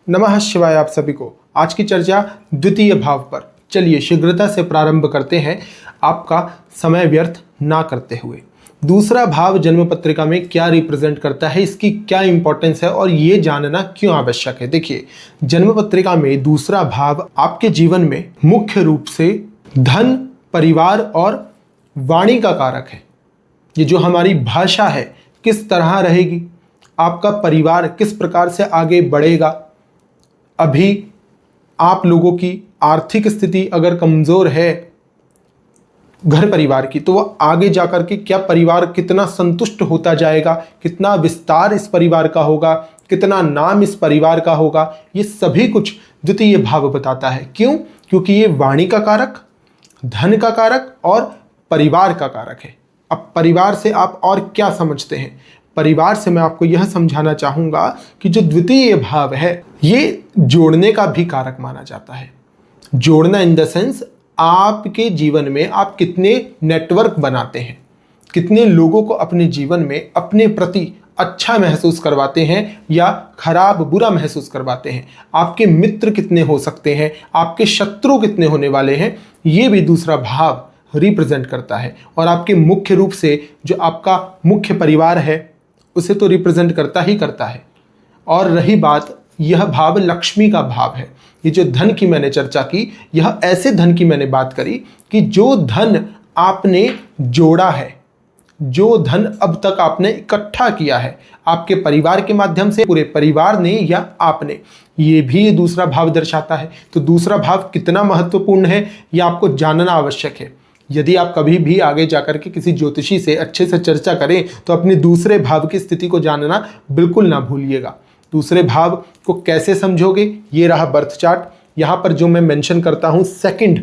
नमः शिवाय। आप सभी को आज की चर्चा द्वितीय भाव पर। चलिए शीघ्रता से प्रारंभ करते हैं, आपका समय व्यर्थ ना करते हुए। दूसरा भाव जन्म पत्रिका में क्या रिप्रेजेंट करता है, इसकी क्या इंपॉर्टेंस है और ये जानना क्यों आवश्यक है। देखिए, जन्म पत्रिका में दूसरा भाव आपके जीवन में मुख्य रूप से धन, परिवार और वाणी का कारक है। ये जो हमारी भाषा है किस तरह रहेगी, आपका परिवार किस प्रकार से आगे बढ़ेगा, अभी आप लोगों की आर्थिक स्थिति अगर कमजोर है घर परिवार की, तो वह आगे जाकर के क्या परिवार कितना संतुष्ट होता जाएगा, कितना विस्तार इस परिवार का होगा, कितना नाम इस परिवार का होगा, ये सभी कुछ द्वितीय भाव बताता है। क्यों? क्योंकि ये वाणी का कारक, धन का कारक और परिवार का कारक है। अब परिवार से आप और क्या समझते हैं? परिवार से मैं आपको यह समझाना चाहूंगा कि जो द्वितीय भाव है ये जोड़ने का भी कारक माना जाता है। जोड़ना इन द सेंस, आपके जीवन में आप कितने नेटवर्क बनाते हैं, कितने लोगों को अपने जीवन में अपने प्रति अच्छा महसूस करवाते हैं या खराब बुरा महसूस करवाते हैं। आपके मित्र कितने हो सकते हैं, आपके शत्रु कितने होने वाले हैं, ये भी दूसरा भाव रिप्रेजेंट करता है। और आपके मुख्य रूप से जो आपका मुख्य परिवार है उसे तो रिप्रेजेंट करता ही करता है। और रही बात, यह भाव लक्ष्मी का भाव है। ये जो धन की मैंने चर्चा की, यह ऐसे धन की मैंने बात करी कि जो धन आपने जोड़ा है, जो धन अब तक आपने इकट्ठा किया है आपके परिवार के माध्यम से, पूरे परिवार ने या आपने, ये भी दूसरा भाव दर्शाता है। तो दूसरा भाव कितना महत्वपूर्ण है ये आपको जानना आवश्यक है। यदि आप कभी भी आगे जाकर के किसी ज्योतिषी से अच्छे से चर्चा करें तो अपने दूसरे भाव की स्थिति को जानना बिल्कुल ना भूलिएगा। दूसरे भाव को कैसे समझोगे? ये रहा बर्थ चार्ट। यहाँ पर जो मैं मेंशन करता हूँ सेकंड,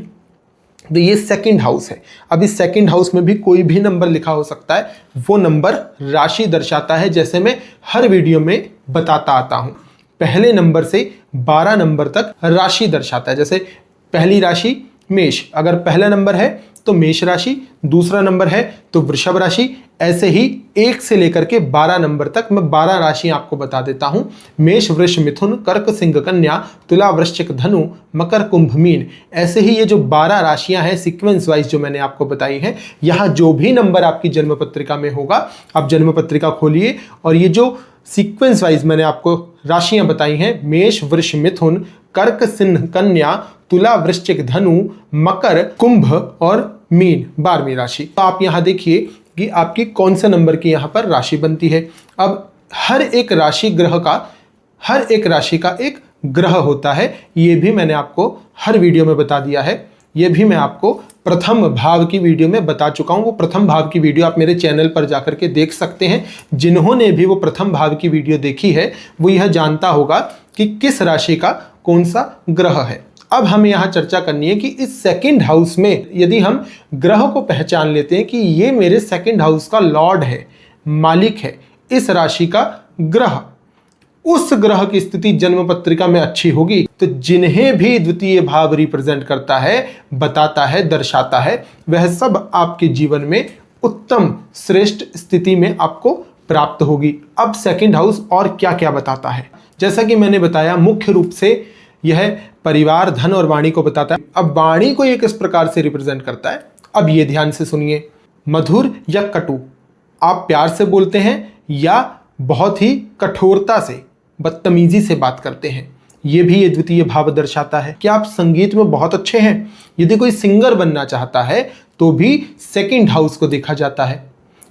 तो ये सेकंड हाउस है। अब इस सेकंड हाउस में भी कोई भी नंबर लिखा हो सकता है, वो नंबर राशि दर्शाता है, जैसे मैं हर वीडियो में बताता आता हूँ। पहले नंबर से 12 नंबर तक राशि दर्शाता है। जैसे पहली राशि मेष, अगर पहला नंबर है तो मेष राशि, दूसरा नंबर है तो वृषभ राशि। ऐसे ही 1 से लेकर के 12 नंबर तक मैं 12 राशियां आपको बता देता हूं। मेष, वृष, मिथुन, कर्क, सिंह, कन्या, तुला, वृश्चिक, धनु, मकर, कुंभ, मीन। ऐसे ही ये जो 12 राशियां हैं सीक्वेंस वाइज जो मैंने आपको बताई हैं, यहाँ जो भी नंबर आपकी जन्म पत्रिका में होगा, आप जन्म पत्रिका खोलिए और ये जो सीक्वेंस वाइज मैंने आपको राशियां बताई हैं, मेष, वृष, मिथुन, कर्क, सिंह, कन्या, तुला, वृश्चिक, धनु, मकर, कुंभ और मीन, 12वीं राशि। तो आप यहाँ देखिए कि आपकी कौन से नंबर की यहाँ पर राशि बनती है। अब हर एक राशि का एक ग्रह होता है। ये भी मैंने आपको हर वीडियो में बता दिया है। ये भी मैं आपको प्रथम भाव की वीडियो में बता चुका हूँ। वो प्रथम भाव की वीडियो आप मेरे चैनल पर जाकर के देख सकते हैं। जिन्होंने भी वो प्रथम भाव की वीडियो देखी है वो यह जानता होगा कि किस राशि का कौन सा ग्रह है। अब हमें यहाँ चर्चा करनी है कि इस सेकंड हाउस में यदि हम ग्रह को पहचान लेते हैं कि ये मेरे सेकंड हाउस का लॉर्ड है, मालिक है, इस राशि का ग्रह, उस ग्रह की स्थिति जन्म पत्रिका में अच्छी होगी तो जिन्हें भी द्वितीय भाव रिप्रेजेंट करता है, बताता है, दर्शाता है, वह सब आपके जीवन में उत्तम श्रेष्ठ स्थिति में आपको प्राप्त होगी। अब सेकंड हाउस और क्या क्या बताता है? जैसा कि मैंने बताया, मुख्य रूप से यह परिवार, धन और वाणी को बताता है। अब वाणी को ये किस प्रकार से रिप्रेजेंट करता है, अब ये ध्यान से सुनिए। मधुर या कटु, आप प्यार से बोलते हैं या बहुत ही कठोरता से, बदतमीजी से बात करते हैं, ये भी ये द्वितीय भाव दर्शाता है। क्या आप संगीत में बहुत अच्छे हैं? यदि कोई सिंगर बनना चाहता है तो भी सेकंड हाउस को देखा जाता है।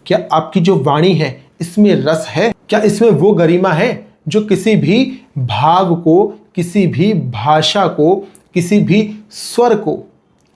क्या आपकी जो वाणी है इसमें रस है? क्या इसमें वो गरिमा है जो किसी भी भाव को, किसी भी भाषा को, किसी भी स्वर को,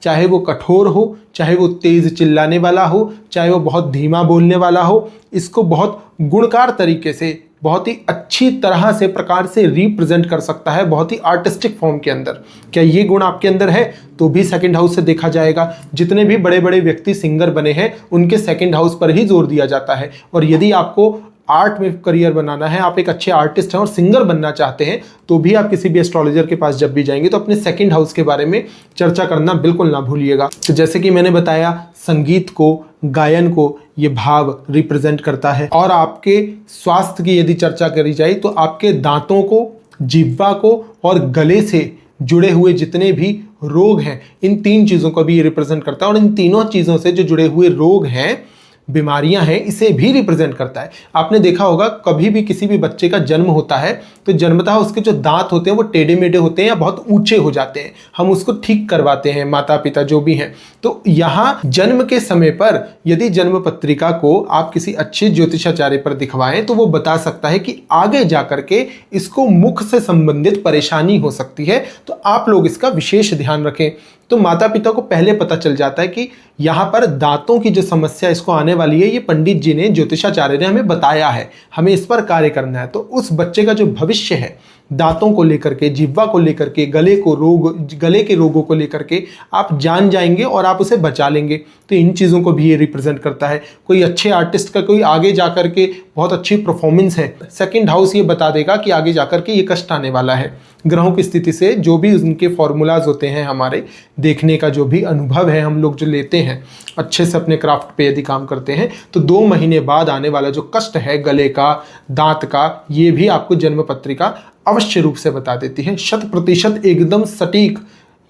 चाहे वो कठोर हो, चाहे वो तेज चिल्लाने वाला हो, चाहे वो बहुत धीमा बोलने वाला हो, इसको बहुत गुणकार तरीके से, बहुत ही अच्छी तरह से प्रकार से रिप्रेजेंट कर सकता है, बहुत ही आर्टिस्टिक फॉर्म के अंदर। क्या ये गुण आपके अंदर है तो भी सेकंड हाउस से देखा जाएगा। जितने भी बड़े बड़े व्यक्ति सिंगर बने हैं उनके सेकंड हाउस पर ही जोर दिया जाता है। और यदि आपको आर्ट में करियर बनाना है, आप एक अच्छे आर्टिस्ट हैं और सिंगर बनना चाहते हैं, तो भी आप किसी भी एस्ट्रोलॉजर के पास जब भी जाएंगे तो अपने सेकंड हाउस के बारे में चर्चा करना बिल्कुल ना भूलिएगा। तो जैसे कि मैंने बताया, संगीत को, गायन को ये भाव रिप्रेजेंट करता है। और आपके स्वास्थ्य की यदि चर्चा करी जाए तो आपके दांतों को, जिह्वा को और गले से जुड़े हुए जितने भी रोग हैं, इन 3 चीज़ों को भी रिप्रेजेंट करता है। और इन तीनों चीज़ों से जो जुड़े हुए रोग हैं, बीमारियां हैं, इसे भी रिप्रेजेंट करता है। आपने देखा होगा कभी भी किसी भी बच्चे का जन्म होता है तो जन्मतः उसके जो दांत होते हैं वो टेढ़े मेढ़े होते हैं या बहुत ऊंचे हो जाते हैं, हम उसको ठीक करवाते हैं, माता पिता जो भी हैं। तो यहाँ जन्म के समय पर यदि जन्म पत्रिका को आप किसी अच्छे ज्योतिषाचार्य पर दिखवाएं तो वो बता सकता है कि आगे जाकर के इसको मुख से संबंधित परेशानी हो सकती है, तो आप लोग इसका विशेष ध्यान रखें। तो माता पिता को पहले पता चल जाता है कि यहाँ पर दांतों की जो समस्या इसको आने वाली है, ये पंडित जी ने, ज्योतिषाचार्य ने हमें बताया है, हमें इस पर कार्य करना है। तो उस बच्चे का जो भविष्य है, दांतों को लेकर के, जिह्वा को लेकर के, गले के रोगों को लेकर के आप जान जाएंगे और आप उसे बचा लेंगे। तो इन चीज़ों को भी ये रिप्रेजेंट करता है। कोई अच्छे आर्टिस्ट का कोई आगे जाकर के बहुत अच्छी परफॉर्मेंस है, सेकंड हाउस ये बता देगा कि आगे जाकर के ये कष्ट आने वाला है। ग्रहों की स्थिति से जो भी उनके फॉर्मूलाज होते हैं, हमारे देखने का जो भी अनुभव है, हम लोग जो लेते हैं अच्छे से अपने क्राफ्ट पे यदि काम करते हैं, तो 2 महीने बाद आने वाला जो कष्ट है गले का, दांत का, ये भी आपको जन्म पत्रिका अवश्य रूप से बता देती है। 100% एकदम सटीक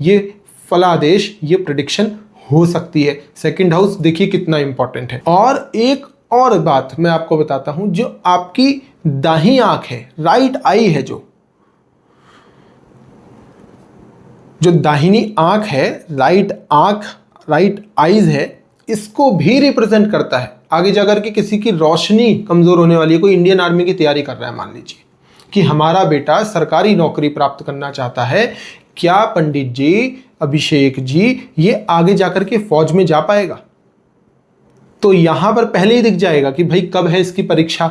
ये फलादेश, ये प्रेडिक्शन हो सकती है। सेकंड हाउस देखिए कितना इंपॉर्टेंट है। और एक और बात मैं आपको बताता हूं, जो आपकी दाहिनी आंख है, राइट आई है, जो दाहिनी आंख है, राइट आईज है, इसको भी रिप्रेजेंट करता है। आगे जाकर के किसी की रोशनी कमजोर होने वाली है, कोई इंडियन आर्मी की तैयारी कर रहा है, मान लीजिए कि हमारा बेटा सरकारी नौकरी प्राप्त करना चाहता है, क्या पंडित जी, अभिषेक जी, ये आगे जाकर के फौज में जा पाएगा? तो यहां पर पहले ही दिख जाएगा कि भाई कब है इसकी परीक्षा,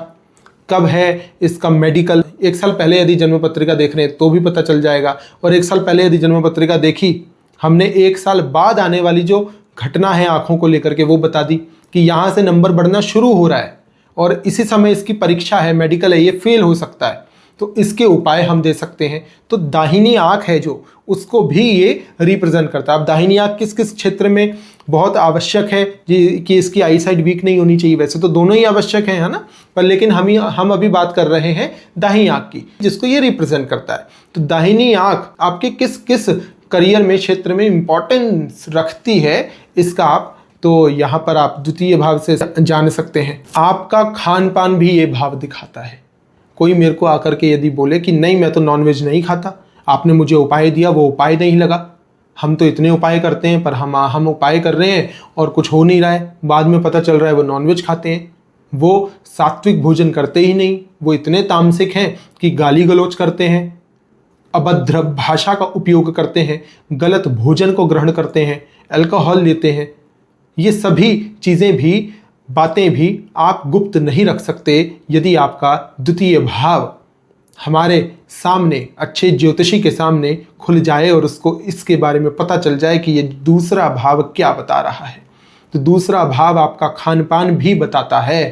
कब है इसका मेडिकल। 1 साल पहले यदि जन्म पत्रिका देख रहे हैं तो भी पता चल जाएगा, और 1 साल पहले यदि जन्म पत्रिका देखी हमने, 1 साल बाद आने वाली जो घटना है आंखों को लेकर के वो बता दी कि यहां से नंबर बढ़ना शुरू हो रहा है और इसी समय इसकी परीक्षा है, मेडिकल है, ये फेल हो सकता है, तो इसके उपाय हम दे सकते हैं। तो दाहिनी आंख है जो, उसको भी ये रिप्रेजेंट करता है। अब दाहिनी आंख किस किस क्षेत्र में बहुत आवश्यक है कि इसकी आई साइड वीक नहीं होनी चाहिए, वैसे तो दोनों ही आवश्यक है ना, पर लेकिन हम अभी बात कर रहे हैं दाहिनी आंख की, जिसको ये रिप्रेजेंट करता है। तो दाहिनी आंख आपके किस किस करियर में, क्षेत्र में इंपॉर्टेंस रखती है, इसका आप तो यहाँ पर आप द्वितीय भाव से जान सकते हैं। आपका खान पान भी ये भाव दिखाता है। कोई मेरे को आकर के यदि बोले कि नहीं मैं तो नॉनवेज नहीं खाता, आपने मुझे उपाय दिया, वो उपाय नहीं लगा, हम तो इतने उपाय करते हैं पर हम उपाय कर रहे हैं और कुछ हो नहीं रहा है, बाद में पता चल रहा है वो नॉनवेज खाते हैं, वो सात्विक भोजन करते ही नहीं, वो इतने तामसिक हैं कि गाली गलौज करते हैं, अभद्र भाषा का उपयोग करते हैं, गलत भोजन को ग्रहण करते हैं, अल्कोहल लेते हैं। ये सभी चीज़ें भी, बातें भी आप गुप्त नहीं रख सकते यदि आपका द्वितीय भाव हमारे सामने, अच्छे ज्योतिषी के सामने खुल जाए और उसको इसके बारे में पता चल जाए कि ये दूसरा भाव क्या बता रहा है। तो दूसरा भाव आपका खान पान भी बताता है।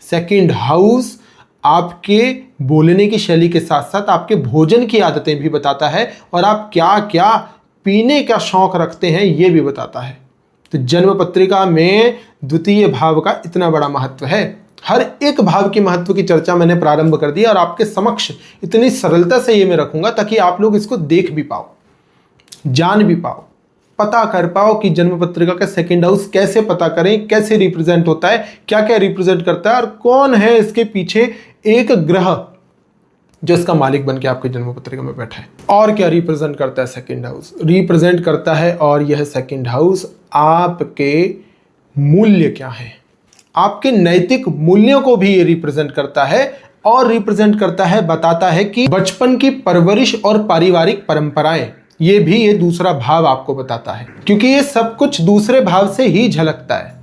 सेकंड हाउस आपके बोलने की शैली के साथ साथ आपके भोजन की आदतें भी बताता है, और आप क्या क्या पीने का शौक रखते हैं ये भी बताता है। तो जन्म पत्रिका में द्वितीय भाव का इतना बड़ा महत्व है। हर एक भाव की महत्व की चर्चा मैंने प्रारंभ कर दी और आपके समक्ष इतनी सरलता से ये मैं रखूंगा ताकि आप लोग इसको देख भी पाओ, जान भी पाओ, पता कर पाओ कि जन्म पत्रिका का सेकंड हाउस कैसे पता करें, कैसे रिप्रेजेंट होता है, क्या क्या रिप्रेजेंट करता है और कौन है इसके पीछे एक ग्रह जो इसका मालिक बन के आपके जन्म पत्रिका में बैठा है। और क्या रिप्रेजेंट करता है सेकंड हाउस? रिप्रेजेंट करता है, और यह सेकंड हाउस आपके मूल्य क्या है, आपके नैतिक मूल्यों को भी ये रिप्रेजेंट करता है, और रिप्रेजेंट करता है, बताता है कि बचपन की परवरिश और पारिवारिक परंपराएं, ये भी ये दूसरा भाव आपको बताता है, क्योंकि ये सब कुछ दूसरे भाव से ही झलकता है।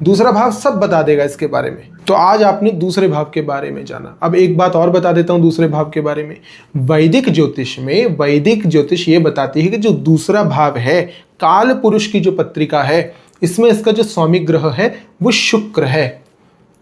दूसरा भाव सब बता देगा इसके बारे में। तो आज आपने दूसरे भाव के बारे में जाना। अब एक बात और बता देता हूं दूसरे भाव के बारे में। वैदिक ज्योतिष में, वैदिक ज्योतिष ये बताती है कि जो दूसरा भाव है, काल पुरुष की जो पत्रिका है, इसमें इसका जो स्वामी ग्रह है वो शुक्र है,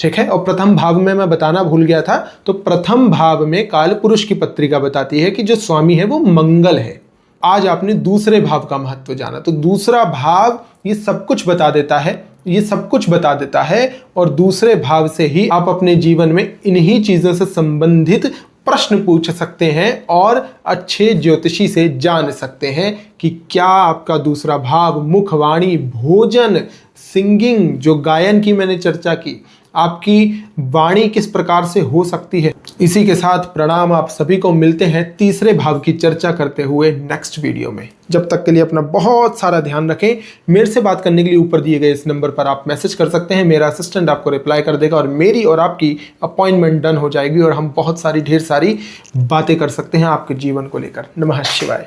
ठीक है। और प्रथम भाव में मैं बताना भूल गया था, तो प्रथम भाव में काल पुरुष की पत्रिका बताती है कि जो स्वामी है वो मंगल है। आज आपने दूसरे भाव का महत्व जाना। तो दूसरा भाव ये सब कुछ बता देता है, ये सब कुछ बता देता है, और दूसरे भाव से ही आप अपने जीवन में इन्हीं चीज़ों से संबंधित प्रश्न पूछ सकते हैं और अच्छे ज्योतिषी से जान सकते हैं कि क्या आपका दूसरा भाव मुख, वाणी, भोजन, सिंगिंग, जो गायन की मैंने चर्चा की, आपकी वाणी किस प्रकार से हो सकती है। इसी के साथ प्रणाम, आप सभी को मिलते हैं तीसरे भाव की चर्चा करते हुए नेक्स्ट वीडियो में। जब तक के लिए अपना बहुत सारा ध्यान रखें। मेरे से बात करने के लिए ऊपर दिए गए इस नंबर पर आप मैसेज कर सकते हैं, मेरा असिस्टेंट आपको रिप्लाई कर देगा और मेरी और आपकी अपॉइंटमेंट डन हो जाएगी और हम बहुत सारी ढेर सारी बातें कर सकते हैं आपके जीवन को लेकर। नमः शिवाय।